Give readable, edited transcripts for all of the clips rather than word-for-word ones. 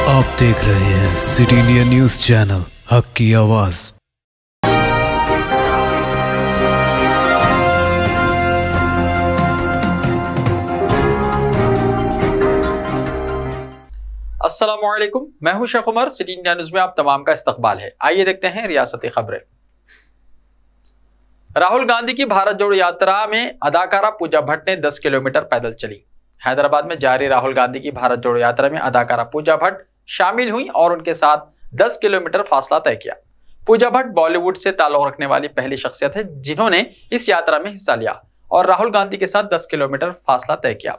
आप देख रहे हैं सिटी इंडिया न्यूज चैनल, हक की आवाज। अस्सलामुअलैकुम, मैं हूं Sheikh Umar. City India News में आप तमाम का इस्तकबाल है। आइए देखते हैं रियासती खबरें। राहुल गांधी की भारत जोड़ो यात्रा में अदाकारा पूजा भट्ट ने 10 किलोमीटर पैदल चली। हैदराबाद में जारी राहुल गांधी की भारत जोड़ो यात्रा में अदाकारा पूजा भट्ट शामिल हुई और उनके साथ 10 किलोमीटर फासला तय किया। पूजा भट्ट बॉलीवुड से ताल्लुक रखने वाली पहली शख्सियत है जिन्होंने इस यात्रा में हिस्सा लिया और राहुल गांधी के साथ 10 किलोमीटर फासला तय किया।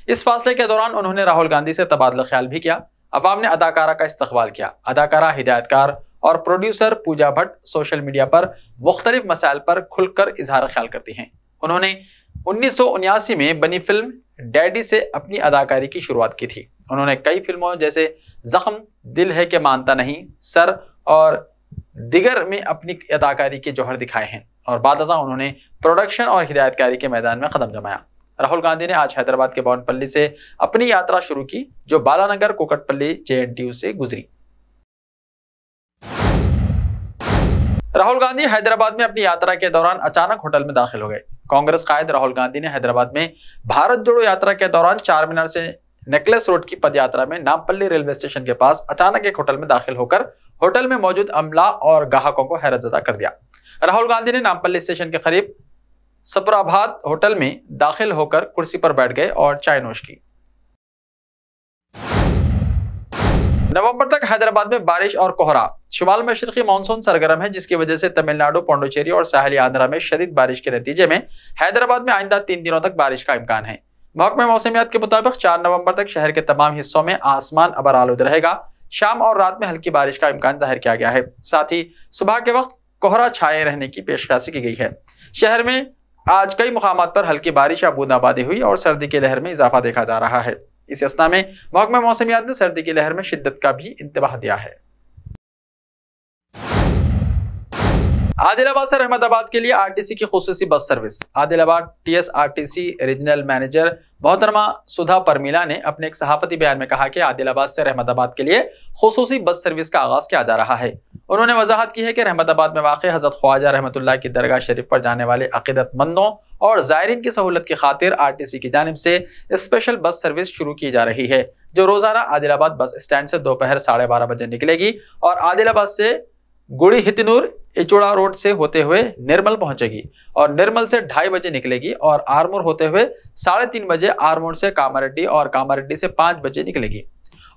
इस फासले के दौरान उन्होंने राहुल गांधी से तबादला ख्याल भी किया। अवाम ने अदाकारा का इस्तकबाल किया। अदाकारा, हिदायतकार और producer Pooja Bhatt social media पर मुख्तलिफ मसाइल पर खुलकर इजहार ख्याल करती हैं। उन्होंने 1979 में बनी फिल्म डैडी से अपनी अदाकारी की शुरुआत की थी। उन्होंने कई फिल्मों जैसे जख्म, दिल है कि मानता नहीं, सर और दिगर में अपनी अदाकारी के जौहर दिखाए हैं और बाद उन्होंने प्रोडक्शन और हिदायतकारी के मैदान में कदम जमाया। राहुल गांधी ने आज हैदराबाद के बोनपल्ली से अपनी यात्रा शुरू की जो बालानगर कुकटपल्ली JNTU से गुजरी। राहुल गांधी हैदराबाद में अपनी यात्रा के दौरान अचानक होटल में दाखिल हो गए। कांग्रेस कायद राहुल गांधी ने हैदराबाद में भारत जोड़ो यात्रा के दौरान चार मीनार से नेकलेस रोड की पदयात्रा में नामपल्ली रेलवे स्टेशन के पास अचानक एक होटल में दाखिल होकर होटल में मौजूद अमला और ग्राहकों को हैरतजदा कर दिया। राहुल गांधी ने नामपल्ली स्टेशन के करीब सपराभात होटल में दाखिल होकर कुर्सी पर बैठ गए और चाय नोश की। नवंबर तक हैदराबाद में बारिश और कोहरा। शुमाल मशरकी मानसून सरगर्म है जिसकी वजह से तमिलनाडु, पौंडुचेरी और साहली आंध्रा में शदीद बारिश के नतीजे में हैदराबाद में आइंदा 3 दिनों तक बारिश का इम्कान है। महकमे मौसमियात के मुताबिक 4 नवंबर तक शहर के तमाम हिस्सों में आसमान अबर आलूद रहेगा। शाम और रात में हल्की बारिश का इम्कान जाहिर किया गया है। साथ ही सुबह के वक्त कोहरा छाए रहने की पेशकशी की गई है। शहर में आज कई मुकामात पर हल्की बारिश या बूंदाबांदी हुई और सर्दी की लहर में इजाफा देखा जा रहा है। इस अस्ना में महकमे मौसमियात ने सर्दी की लहर में शिद्दत का भी इंतबाह दिया है। आदिलाबाद से रहमताबाद के लिए RTC की खुसूसी bus service. Adilabad TSRTC regional manager मोहतरमा सुधा परमीला ने अपने एक सहाफती बयान में कहा कि आदिलाबाद से रहमताबाद के लिए खुसूसी बस सर्विस का आगाज किया जा रहा है। उन्होंने वजाहत की है कि रहमताबाद में वाक़ हज़रत ख्वाजा रहमतुल्लाह की दरगाह शरीफ पर जाने वाले अक़ीदतमंदों और ज़ायरीन की सहूलत की खातिर RTC की जानिब से स्पेशल बस सर्विस शुरू की जा रही है जो रोजाना आदिलाबाद बस स्टैंड से दोपहर 12:30 बजे निकलेगी और आदिलाबाद से गुड़ी हितनूर इचोड़ा रोड से होते हुए निर्मल पहुंचेगी और निर्मल से 2:30 बजे निकलेगी और आरमोर होते हुए 3:30 बजे आरमोर से कामारेड्डी और कामारेड्डी से 5 बजे निकलेगी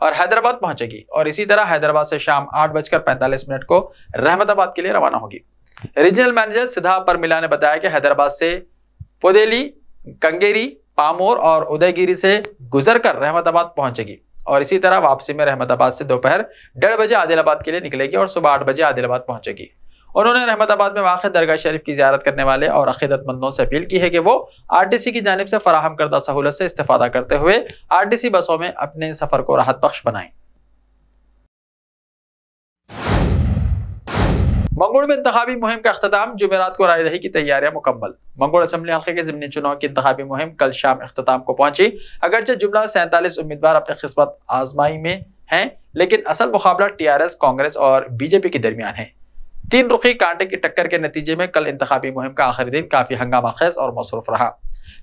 और हैदराबाद पहुंचेगी और इसी तरह हैदराबाद से शाम 8:45 को रहमताबाद के लिए रवाना होगी। रीजनल मैनेजर सिद्धा परमिला ने बताया कि हैदराबाद से पोदेली, कंगेरी, पामोर और उदयगिरी से गुजरकर रहमताबाद पहुंचेगी और इसी तरह वापसी में रहमताबाद से दोपहर 1:30 बजे आदिलाबाद के लिए निकलेगी और सुबह 8 बजे आदिलाबाद पहुंचेगी। उन्होंने रहमताबाद में वाक़ दरगाह शरीफ की ज़ियारत करने वाले और अक़ीदतमंदों से अपील की है कि वो RTC की जानिब से फराहम करदा सहूलत से इस्तेफादा करते हुए RTC बसों में अपने सफर को राहत बख्श बनाएं। मंगोड़ में इंतखाबी मुहिम का अख्ताम। जुमेरात को राय दही की तैयारियां मुकम्मल। मंगोड़ असम्बली हल्के के ज़िमनी चुनाव की इंतखाबी मुहिम कल शाम अख्ताम को पहुंची। अगरचे जुमला 47 उम्मीदवार अपनी किस्मत आजमाई में हैं लेकिन असल मुकाबला TRS, कांग्रेस और BJP के दरमियान है। 3 रुखी कांटे की टक्कर के नतीजे में कल इंतखाबी मुहिम का आखिरी दिन काफी हंगामा खेज और मसरूफ रहा।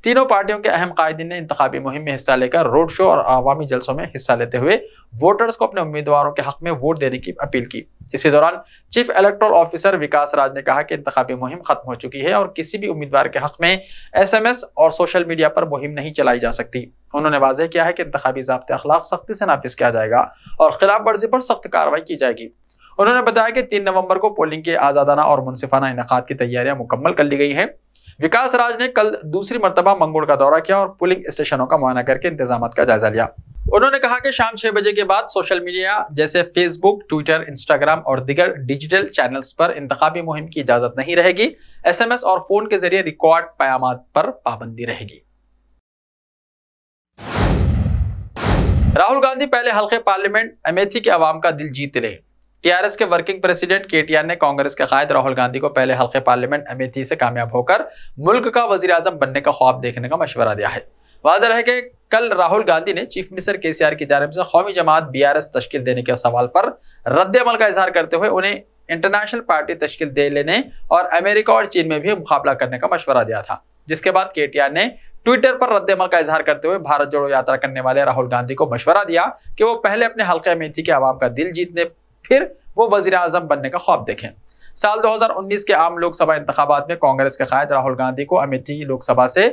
तीनों पार्टियों के अहम कायदीन ने इंतखाबी मुहिम में हिस्सा लेकर रोड शो और आवामी जलसों में हिस्सा लेते हुए वोटर्स को अपने उम्मीदवारों के हक में वोट देने की अपील की। इसी दौरान चीफ इलेक्टोरल ऑफिसर विकास राज ने कहा कि इंतखाबी मुहिम खत्म हो चुकी है और किसी भी उम्मीदवार के हक में SMS और सोशल मीडिया पर मुहिम नहीं चलाई जा सकती। उन्होंने वाज़ेह किया है कि इंतखाबी ज़ाब्ते अखलाक सख्ती से नाफिज किया जाएगा और खिलाफ वर्जी पर सख्त कार्रवाई की जाएगी। उन्होंने बताया कि 3 नवंबर को पोलिंग के आज़ादाना और मुनसिफाना इनेकाद की तैयारियां मुकम्मल कर ली गई हैं। विकास राज ने कल दूसरी मरतबा मंगोड़ का दौरा किया और पोलिंग स्टेशनों का मुआयना करके इंतजाम का जायजा लिया। उन्होंने कहा कि शाम 6 बजे के बाद सोशल मीडिया जैसे फेसबुक, ट्विटर, इंस्टाग्राम और दीगर डिजिटल चैनल्स पर इंतखाबी मुहिम की इजाजत नहीं रहेगी। SMS और फोन के जरिए रिकॉर्ड पयामात पर पाबंदी रहेगी। राहुल गांधी पहले हल्के पार्लियामेंट अमेठी के अवाम का दिल जीत ले। TRS के वर्किंग प्रेसिडेंट KTR ने कांग्रेस के कायद राहुल गांधी को पहले हल्के पार्लियामेंट अमेठी से कामयाब होकर मुल्क का वजीर आजम बनने का ख्वाब देखने का मशवरा दिया है। वाज़ेह है कि कल राहुल गांधी ने चीफ मिनिस्टर केसीआर की जानिब से कौमी जमात बीआरएस तश्कील देने के सवाल पर रद्द अमल का इजहार करते हुए उन्हें इंटरनेशनल पार्टी तश्कील दे लेने और अमेरिका और चीन में भी मुकाबला करने का मशवरा दिया था, जिसके बाद केटीआर ने ट्विटर पर रद्द अमल का इजहार करते हुए भारत जोड़ो यात्रा करने वाले राहुल गांधी को मशवरा दिया कि वो पहले अपने हल्के अमेठी के आवाम का दिल जीतने, फिर वो वजीर आजम बनने का ख्वाब देखें। साल 2019 के आम लोकसभा इंतखाबात में कांग्रेस के कायद राहुल गांधी को अमेठी लोकसभा से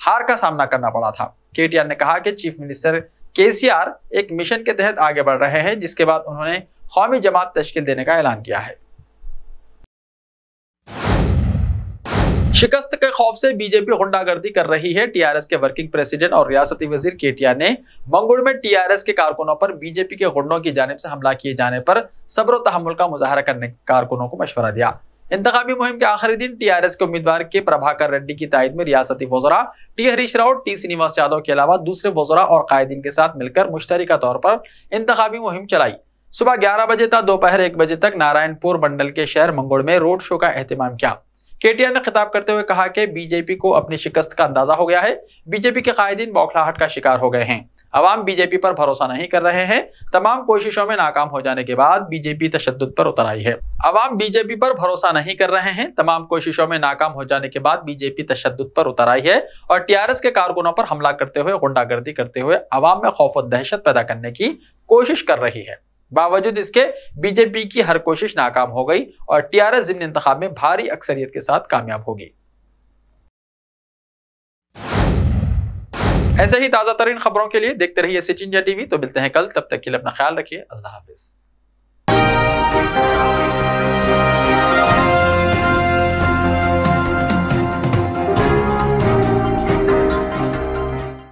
हार का सामना करना पड़ा था। केटीआर ने कहा कि चीफ मिनिस्टर केसीआर एक मिशन के तहत आगे बढ़ रहे हैं, जिसके बाद उन्होंने कौमी जमात तश्कील देने का ऐलान किया है। शिकस्त के खौफ से बीजेपी गुंडागर्दी कर रही है। टीआरएस के वर्किंग प्रेसिडेंट और रियासती वजीर केटीआर ने मंगुड़ में टीआरएस के कारकुनों पर बीजेपी के गुंडों की जानिब से हमला किए जाने पर सब्र और तहम्मुल का मुजाहरा करने के कारकुनों को मशवरा दिया। इंतखाबी मुहिम के आखिरी दिन टीआरएस के उम्मीदवार के प्रभाकर रेड्डी की तायद में रियासती वज़रा टी हरीश राव, टी श्रीनिवास यादव के अलावा दूसरे वज़रा और कायदीन के साथ मिलकर मुश्तरका तौर पर इंतखाबी मुहिम चलाई। सुबह 11 बजे तक दोपहर 1 बजे तक नारायणपुर मंडल के शहर मंगुड़ में रोड शो का एहतमाम किया। केटीआर ने खिताब करते हुए कहा कि बीजेपी को अपनी शिकस्त का अंदाजा हो गया है। बीजेपी के कायदीन बौखलाहट का शिकार हो गए हैं। अवाम बीजेपी पर भरोसा नहीं कर रहे हैं। तमाम कोशिशों में नाकाम हो जाने के बाद बीजेपी तशद्दुद पर उतर आई है। अवाम बीजेपी पर भरोसा नहीं कर रहे हैं। तमाम कोशिशों में नाकाम हो जाने के बाद बीजेपी तशद्दुद पर उतर आई है और टीआरएस के कारकुनों पर हमला करते हुए, गुंडागर्दी करते हुए अवाम में खौफ और दहशत पैदा करने की कोशिश कर रही है। बावजूद इसके बीजेपी की हर कोशिश नाकाम हो गई और टीआरएस ज़िमनी इंतखाब में भारी अक्सरियत के साथ कामयाब होगी। ऐसे ही ताजा तरीन खबरों के लिए देखते रहिए सिटी इंडिया टीवी। तो मिलते हैं कल, तब तक के लिए अपना ख्याल रखिए। अल्लाह हाफिज।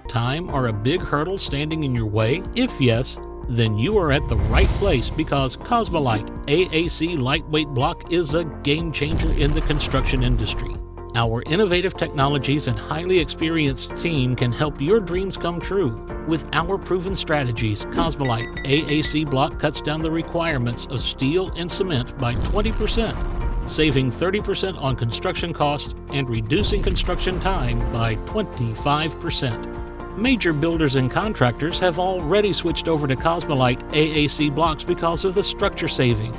Time or a big hurdle standing in your way? If yes, then you are at the right place, because Cosmolite AAC lightweight block is a game changer in the construction industry. Our innovative technologies and highly experienced team can help your dreams come true. With our proven strategies, Cosmolite AAC block cuts down the requirements of steel and cement by 20%, saving 30% on construction costs and reducing construction time by 25%. Major builders and contractors have already switched over to Cosmolite AAC blocks because of the structure saving,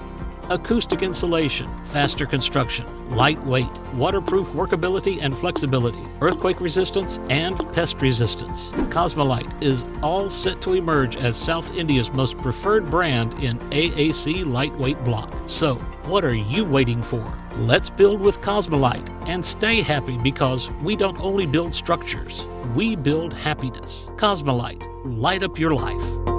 acoustic insulation, faster construction, lightweight, waterproof workability and flexibility, earthquake resistance, and pest resistance. Cosmolite is all set to emerge as South India's most preferred brand in AAC lightweight block. So, what are you waiting for? Let's build with Cosmolite and stay happy, because we don't only build structures, we build happiness. Cosmolite, light up your life.